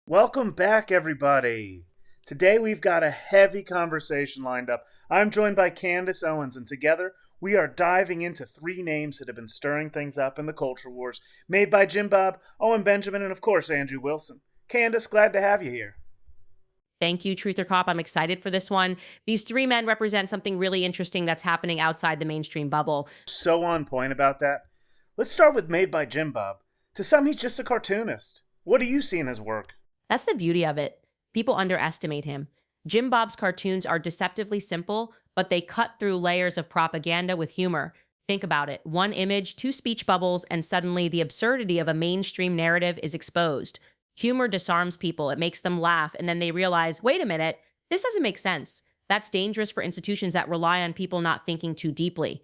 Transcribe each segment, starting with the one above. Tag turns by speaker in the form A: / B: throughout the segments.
A: Welcome back, everybody. Today we've got a heavy conversation lined up. I'm joined by Candace Owens, and together we are diving into three names that have been stirring things up in the culture wars. Made by Jim Bob, Owen Benjamin, and of course Andrew Wilson. Candace, glad to have you here.
B: Thank you, Truth or Cop. I'm excited for this one. These three men represent something really interesting that's happening outside the mainstream bubble.
A: So on point about that. Let's start with Made by Jim Bob. To some, he's just a cartoonist. What do you see in his work?
B: That's the beauty of it. People underestimate him. Jim Bob's cartoons are deceptively simple, but they cut through layers of propaganda with humor. Think about it. One image, two speech bubbles, and suddenly the absurdity of a mainstream narrative is exposed. Humor disarms people. It makes them laugh, and then they realize, wait a minute, this doesn't make sense. That's dangerous for institutions that rely on people not thinking too deeply.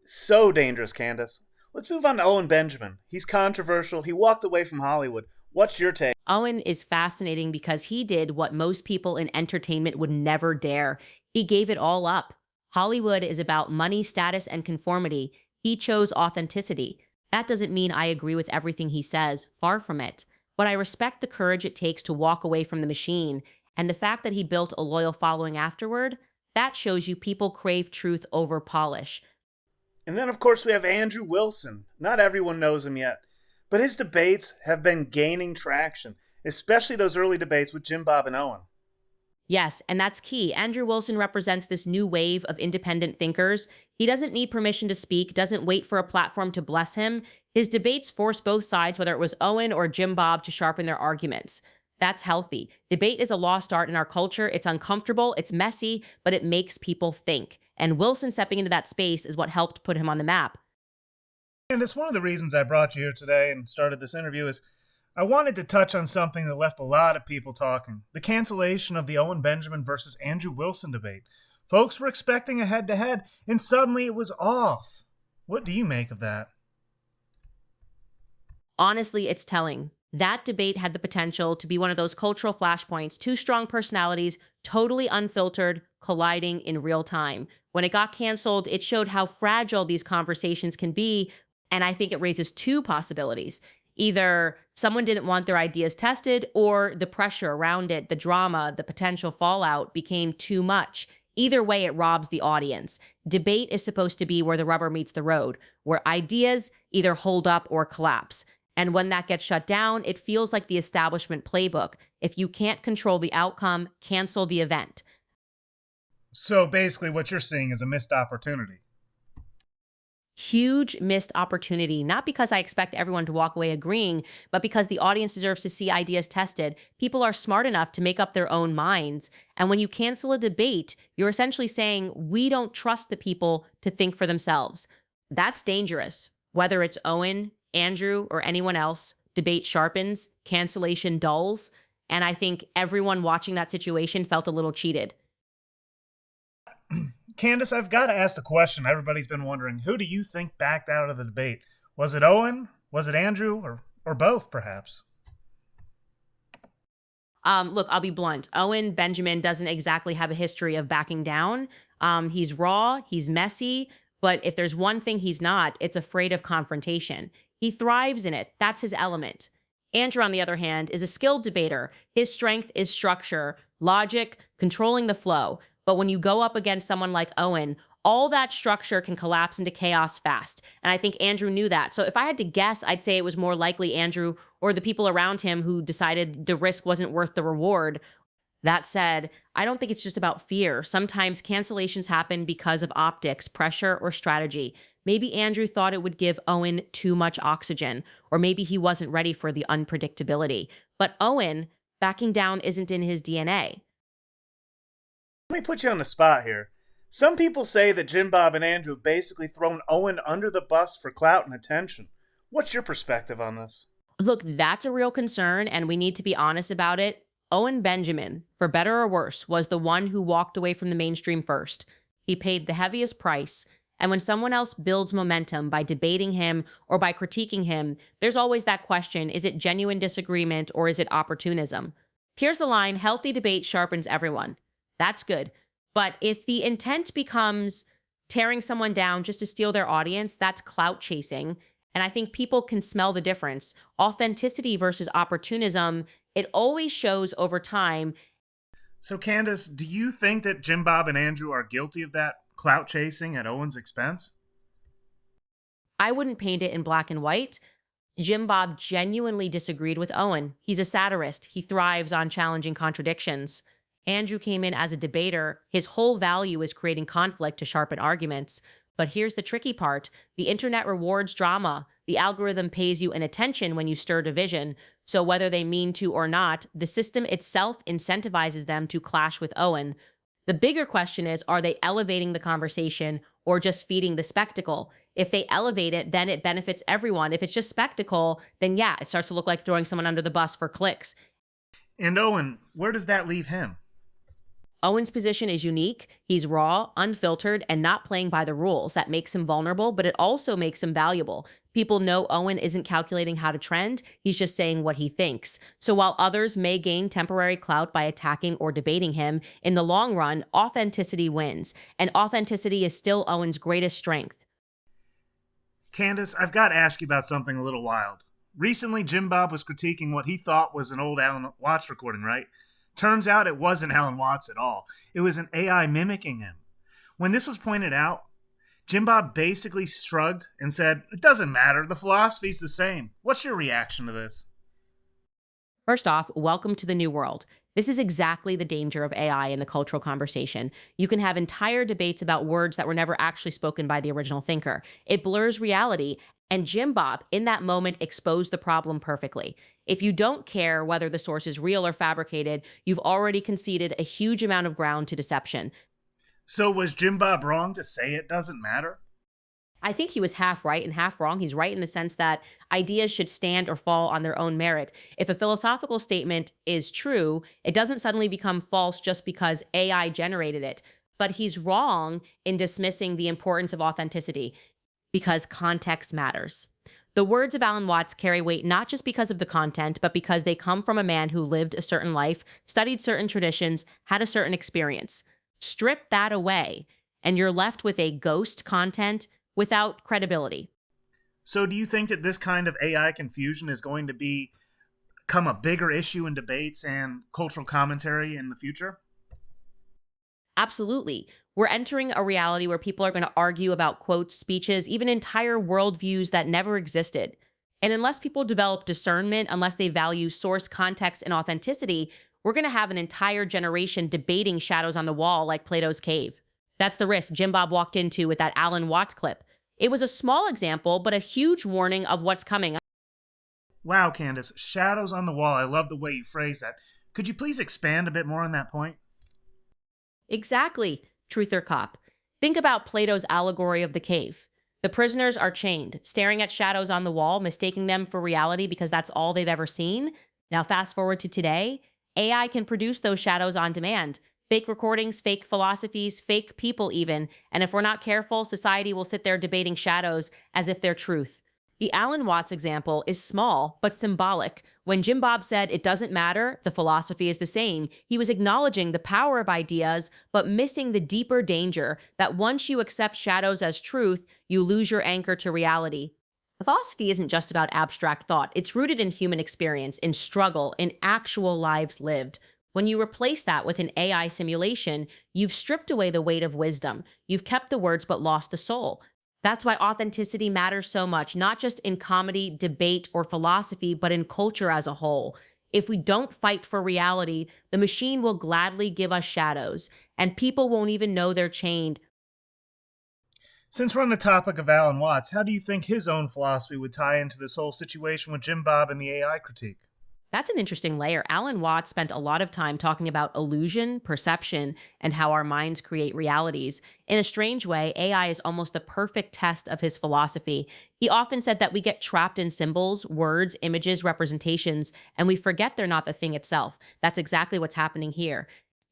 A: So dangerous, Candace. Let's move on to Owen Benjamin. He's controversial. He walked away from Hollywood. What's your take?
B: Owen is fascinating because he did what most people in entertainment would never dare. He gave it all up. Hollywood is about money, status, and conformity. He chose authenticity. That doesn't mean I agree with everything he says, far from it. But I respect the courage it takes to walk away from the machine. And the fact that he built a loyal following afterward, that shows you people crave truth over polish.
A: And then, of course, we have Andrew Wilson. Not everyone knows him yet, but his debates have been gaining traction, especially those early debates with Jim Bob and Owen.
B: Yes, and that's key. Andrew Wilson represents this new wave of independent thinkers. He doesn't need permission to speak, doesn't wait for a platform to bless him. His debates force both sides, whether it was Owen or Jim Bob, to sharpen their arguments. That's healthy. Debate is a lost art in our culture. It's uncomfortable, it's messy, but it makes people think. And Wilson stepping into that space is what helped put him on the map.
A: And it's one of the reasons I brought you here today and started this interview is I wanted to touch on something that left a lot of people talking. The cancellation of the Owen Benjamin versus Andrew Wilson debate. Folks were expecting a head-to-head, and suddenly it was off. What do you make of that?
B: Honestly, it's telling. That debate had the potential to be one of those cultural flashpoints, two strong personalities, totally unfiltered, colliding in real time. When it got canceled, it showed how fragile these conversations can be, and I think it raises two possibilities. Either someone didn't want their ideas tested, or the pressure around it, the drama, the potential fallout became too much. Either way, it robs the audience. Debate is supposed to be where the rubber meets the road, where ideas either hold up or collapse. And when that gets shut down, it feels like the establishment playbook. If you can't control the outcome, cancel the event.
A: So basically what you're seeing is a missed opportunity.
B: Huge missed opportunity, not because I expect everyone to walk away agreeing, but because the audience deserves to see ideas tested. People are smart enough to make up their own minds. And when you cancel a debate, you're essentially saying, we don't trust the people to think for themselves. That's dangerous. Whether it's Owen, Andrew, or anyone else, debate sharpens, cancellation dulls. And I think everyone watching that situation felt a little cheated.
A: Candace, I've got to ask the question everybody's been wondering. Who do you think backed out of the debate? Was it Owen? Was it Andrew? Or both, perhaps?
B: Look, I'll be blunt. Owen Benjamin doesn't exactly have a history of backing down. He's raw, he's messy, but if there's one thing he's not, it's afraid of confrontation. He thrives in it. That's his element. Andrew, on the other hand, is a skilled debater. His strength is structure, logic, controlling the flow. But when you go up against someone like Owen, all that structure can collapse into chaos fast. And I think Andrew knew that. So if I had to guess, I'd say it was more likely Andrew or the people around him who decided the risk wasn't worth the reward. That said, I don't think it's just about fear. Sometimes cancellations happen because of optics, pressure, or strategy. Maybe Andrew thought it would give Owen too much oxygen, or maybe he wasn't ready for the unpredictability. But Owen, backing down isn't in his DNA.
A: Let me put you on the spot here. Some people say that Jim Bob and Andrew have basically thrown Owen under the bus for clout and attention. What's your perspective on this?
B: Look, that's a real concern, and we need to be honest about it. Owen Benjamin, for better or worse, was the one who walked away from the mainstream first. He paid the heaviest price, and when someone else builds momentum by debating him or by critiquing him, there's always that question, is it genuine disagreement or is it opportunism? Here's the line, healthy debate sharpens everyone. That's good. But if the intent becomes tearing someone down just to steal their audience, that's clout chasing. And I think people can smell the difference. Authenticity versus opportunism It always shows over time.
A: So, Candace, do you think that Jim Bob and Andrew are guilty of that clout chasing at Owen's expense?
B: I wouldn't paint it in black and white. Jim Bob genuinely disagreed with Owen. He's a satirist. He thrives on challenging contradictions. Andrew came in as a debater. His whole value is creating conflict to sharpen arguments. But here's the tricky part. The internet rewards drama. The algorithm pays you an attention when you stir division. So whether they mean to or not, the system itself incentivizes them to clash with Owen. The bigger question is, are they elevating the conversation or just feeding the spectacle? If they elevate it, then it benefits everyone. If it's just spectacle, then yeah, it starts to look like throwing someone under the bus for clicks.
A: And Owen, where does that leave him?
B: Owen's position is unique. He's raw, unfiltered, and not playing by the rules. That makes him vulnerable, but it also makes him valuable. People know Owen isn't calculating how to trend. He's just saying what he thinks. So while others may gain temporary clout by attacking or debating him, in the long run, authenticity wins. And authenticity is still Owen's greatest strength.
A: Candace, I've got to ask you about something a little wild. Recently, Jim Bob was critiquing what he thought was an old Alan Watts recording, right? Turns out it wasn't Alan Watts at all. It was an AI mimicking him. When this was pointed out, Jim Bob basically shrugged and said, "It doesn't matter, the philosophy's the same." What's your reaction to this?
B: First off, welcome to the new world. This is exactly the danger of AI in the cultural conversation. You can have entire debates about words that were never actually spoken by the original thinker. It blurs reality, and Jim Bob, in that moment, exposed the problem perfectly. If you don't care whether the source is real or fabricated, you've already conceded a huge amount of ground to deception.
A: So was Jim Bob wrong to say it doesn't matter?
B: I think he was half right and half wrong. He's right in the sense that ideas should stand or fall on their own merit. If a philosophical statement is true, it doesn't suddenly become false just because AI generated it. But he's wrong in dismissing the importance of authenticity because context matters. The words of Alan Watts carry weight not just because of the content, but because they come from a man who lived a certain life, studied certain traditions, had a certain experience. Strip that away, and you're left with a ghost content without credibility.
A: So do you think that this kind of AI confusion is going to become a bigger issue in debates and cultural commentary in the future?
B: Absolutely. We're entering a reality where people are going to argue about quotes, speeches, even entire worldviews that never existed. And unless people develop discernment, unless they value source, context, and authenticity, we're going to have an entire generation debating shadows on the wall like Plato's cave. That's the risk Jim Bob walked into with that Alan Watts clip. It was a small example, but a huge warning of what's coming.
A: Wow, Candace, shadows on the wall. I love the way you phrase that. Could you please expand a bit more on that point?
B: Exactly, truth or cop. Think about Plato's allegory of the cave. The prisoners are chained, staring at shadows on the wall, mistaking them for reality because that's all they've ever seen. Now fast forward to today, AI can produce those shadows on demand. Fake recordings, fake philosophies, fake people even. And if we're not careful, society will sit there debating shadows as if they're truth. The Alan Watts example is small, but symbolic. When Jim Bob said it doesn't matter, the philosophy is the same, he was acknowledging the power of ideas, but missing the deeper danger that once you accept shadows as truth, you lose your anchor to reality. Philosophy isn't just about abstract thought. It's rooted in human experience, in struggle, in actual lives lived. When you replace that with an AI simulation, you've stripped away the weight of wisdom. You've kept the words but lost the soul. That's why authenticity matters so much, not just in comedy, debate, or philosophy, but in culture as a whole. If we don't fight for reality, the machine will gladly give us shadows, and people won't even know they're chained.
A: Since we're on the topic of Alan Watts, how do you think his own philosophy would tie into this whole situation with Jim Bob and the AI critique?
B: That's an interesting layer. Alan Watts spent a lot of time talking about illusion, perception, and how our minds create realities. In a strange way, AI is almost the perfect test of his philosophy. He often said that we get trapped in symbols, words, images, representations, and we forget they're not the thing itself. That's exactly what's happening here.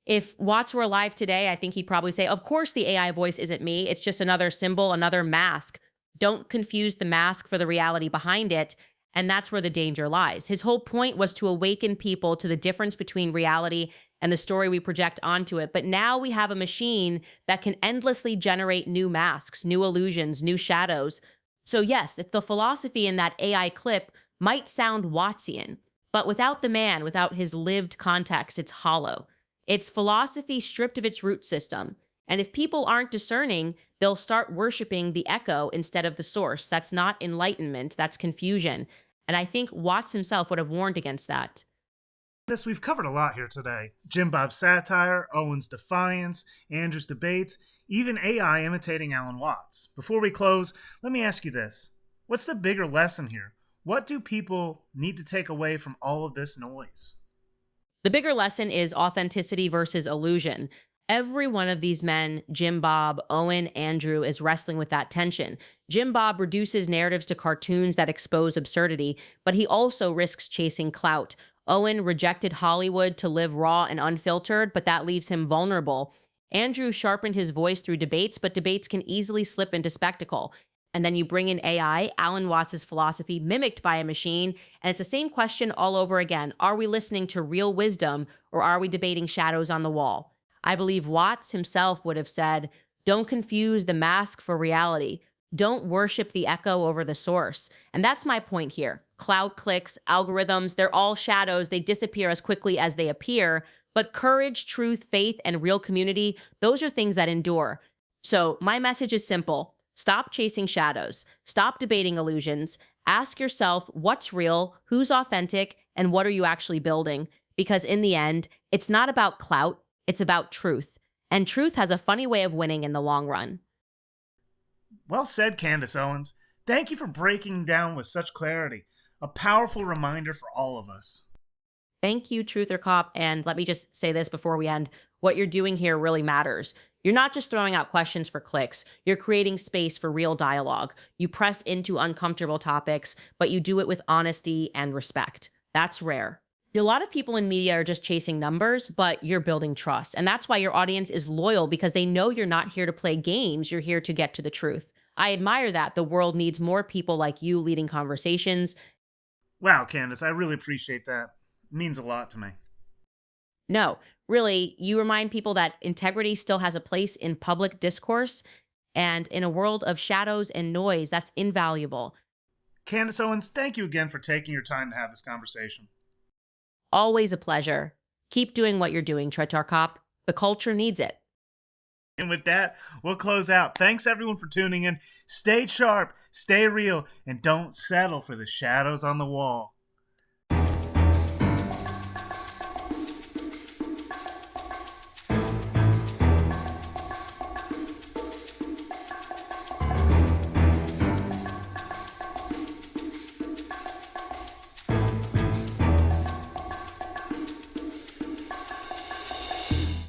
B: If Watts were alive today, I think he'd probably say, of course the AI voice isn't me. It's just another symbol, another mask. Don't confuse the mask for the reality behind it. And that's where the danger lies. His whole point was to awaken people to the difference between reality and the story we project onto it. But now we have a machine that can endlessly generate new masks, new illusions, new shadows. So yes, if the philosophy in that AI clip might sound Wattsian, But without the man, without his lived context, it's hollow. It's philosophy stripped of its root system. And if people aren't discerning, they'll start worshiping the echo instead of the source. That's not enlightenment, that's confusion. And I think Watts himself would have warned against that.
A: We've covered a lot here today. Jim Bob's satire, Owen's defiance, Andrew's debates, even AI imitating Alan Watts. Before we close, let me ask you this. What's the bigger lesson here? What do people need to take away from all of this noise?
B: The bigger lesson is authenticity versus illusion. Every one of these men, Jim Bob, Owen, Andrew, is wrestling with that tension. Jim Bob reduces narratives to cartoons that expose absurdity, but he also risks chasing clout. Owen rejected Hollywood to live raw and unfiltered, but that leaves him vulnerable. Andrew sharpened his voice through debates, but debates can easily slip into spectacle. And then you bring in AI, Alan Watts' philosophy mimicked by a machine, and it's the same question all over again. Are we listening to real wisdom, or are we debating shadows on the wall? I believe Watts himself would have said, don't confuse the mask for reality. Don't worship the echo over the source. And that's my point here. Cloud clicks, algorithms, they're all shadows. They disappear as quickly as they appear. But courage, truth, faith, and real community, those are things that endure. So my message is simple. Stop chasing shadows. Stop debating illusions. Ask yourself what's real, who's authentic, and what are you actually building? Because in the end, it's not about clout, it's about truth. And truth has a funny way of winning in the long run.
A: Well said, Candace Owens. Thank you for breaking down with such clarity. A powerful reminder for all of us.
B: Thank you, Truther Cop. And let me just say this before we end. What you're doing here really matters. You're not just throwing out questions for clicks. You're creating space for real dialogue. You press into uncomfortable topics, but you do it with honesty and respect. That's rare. A lot of people in media are just chasing numbers, but you're building trust. And that's why your audience is loyal, because they know you're not here to play games. You're here to get to the truth. I admire that. The world needs more people like you leading conversations.
A: Wow, Candace, I really appreciate that. It means a lot to me.
B: No, really, you remind people that integrity still has a place in public discourse, and in a world of shadows and noise, that's invaluable.
A: Candace Owens, thank you again for taking your time to have this conversation.
B: Always a pleasure. Keep doing what you're doing, Truther Cop. The culture needs it.
A: And with that, we'll close out. Thanks everyone for tuning in. Stay sharp, stay real, and don't settle for the shadows on the wall.